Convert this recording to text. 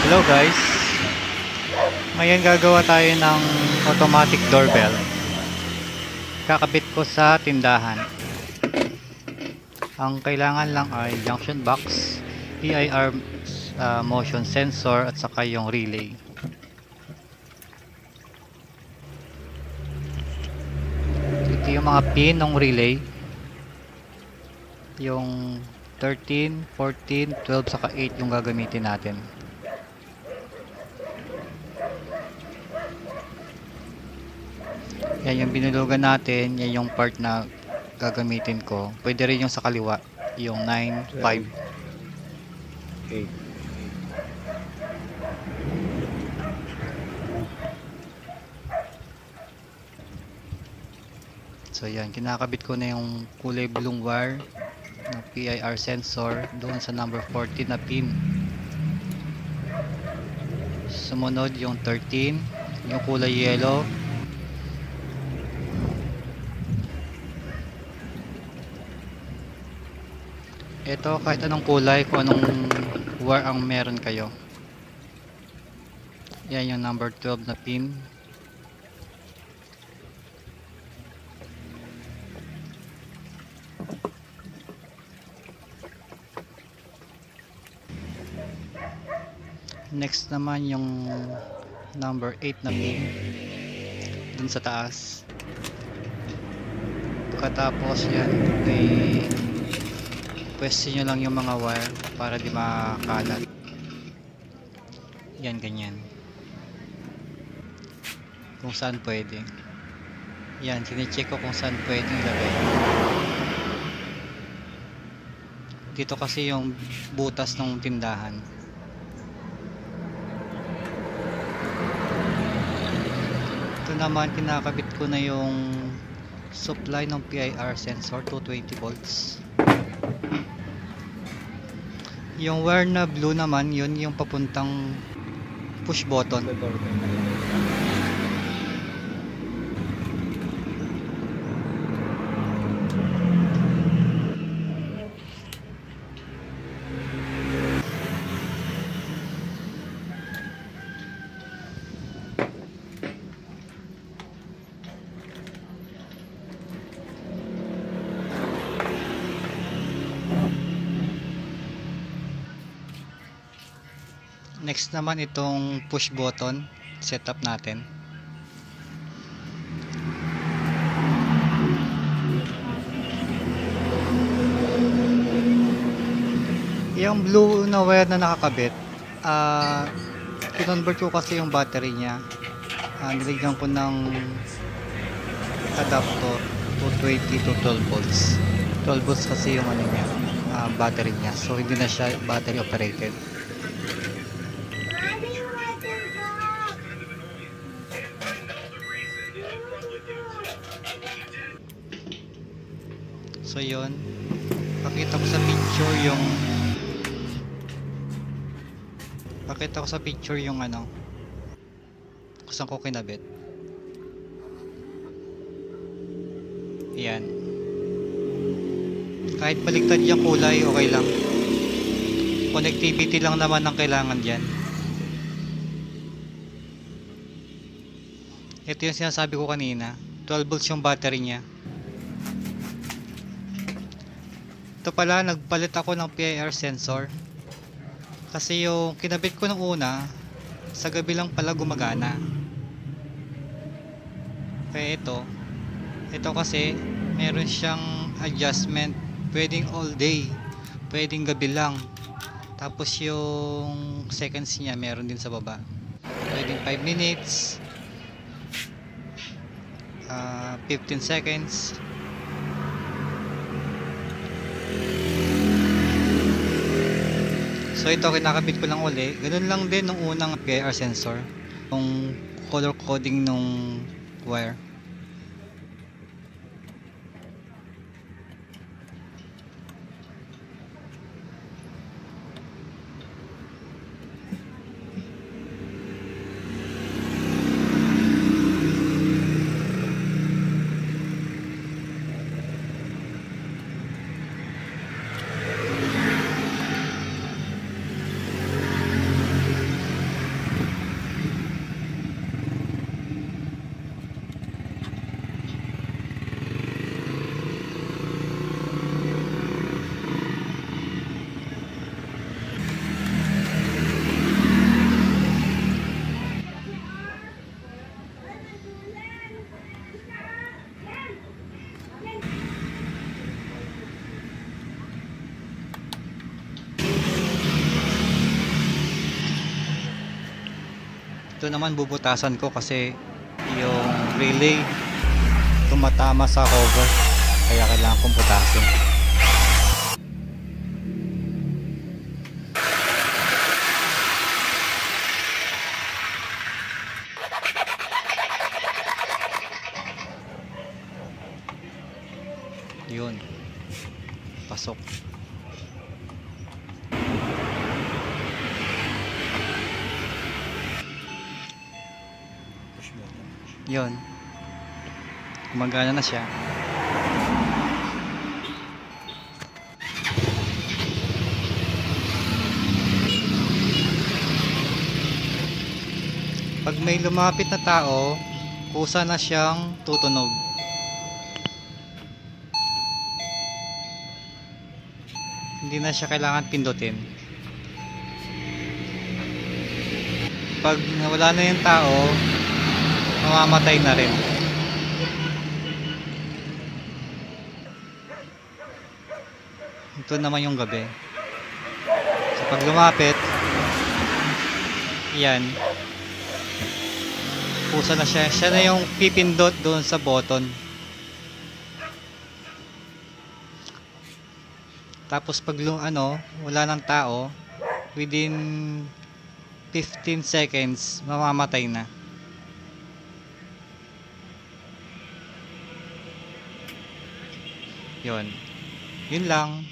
Hello guys, ngayon gagawa tayo ng automatic doorbell. Kakabit ko sa tindahan. Ang kailangan lang ay junction box, PIR motion sensor at saka yung relay. Ito yung mga pin ng relay, yung 13, 14, 12 saka 8 yung gagamitin natin. Yan yung binulugan natin, yan yung part na gagamitin ko. Pwede rin yung sa kaliwa, yung 9, 5, 8. So yan, kinakabit ko na yung kulay blue wire ng PIR sensor doon sa number 14 na pin. Sumunod yung 13, yung kulay yellow. Ito kahit anong kulay, kung anong wire ang meron kayo. Yan yung number 12 na pin. Next naman yung number 8 na pin dun sa taas. Pagkatapos yan ay pwesto nyo lang yung mga wire para di makalat. Yan, ganyan. Kung saan pwede. Yan, sinicheck ko kung saan pwede ilagay. Dito kasi yung butas ng tindahan. Ito naman, kinakabit ko na yung supply ng PIR sensor, 220 volts. Yung wire na blue naman, yun yung papuntang push button. Next naman itong push button setup natin. Yung blue na wire na nakakabit, kinonvert ko kasi yung battery niya. Niligyan ko ng adapter 220 to 12 volts. 12 volts kasi yung ano niya, battery niya. So hindi na siya battery operated. So yun, pakita ko sa picture yung ano kung saan ko kinabit. Yan, kahit baliktad yung kulay okay lang, connectivity lang naman ang kailangan dyan. Ito yung sinasabi ko kanina, 12 volts yung battery nya. Ito pala, nagpalit ako ng PIR sensor kasi yung kinabit ko nung una sa gabi lang pala gumagana. Kaya ito kasi meron siyang adjustment, pwedeng all day, pwedeng gabi lang. Tapos yung seconds niya meron din sa baba, pwedeng 5 minutes, 15 seconds. So ito, kinakabit ko lang uli. Ganun lang din nung unang PIR sensor, yung color coding nung wire. Ito naman bubutasan ko kasi yung relay tumatama sa cover, kaya kailangan kong butasin. Yun, pasok. Push button. Yun, gumagana na siya. Pag may lumapit na tao, kusa na siyang tutunog. Hindi na siya kailangan pindutin. Pag nawala na yung tao, mamamatay na rin. Ito naman yung gabi. So pag lumapit, yan, pusa na siya. Siya na yung pipindot doon sa button. Tapos pag wala ng tao, within 15 seconds, mamamatay na. Yun lang.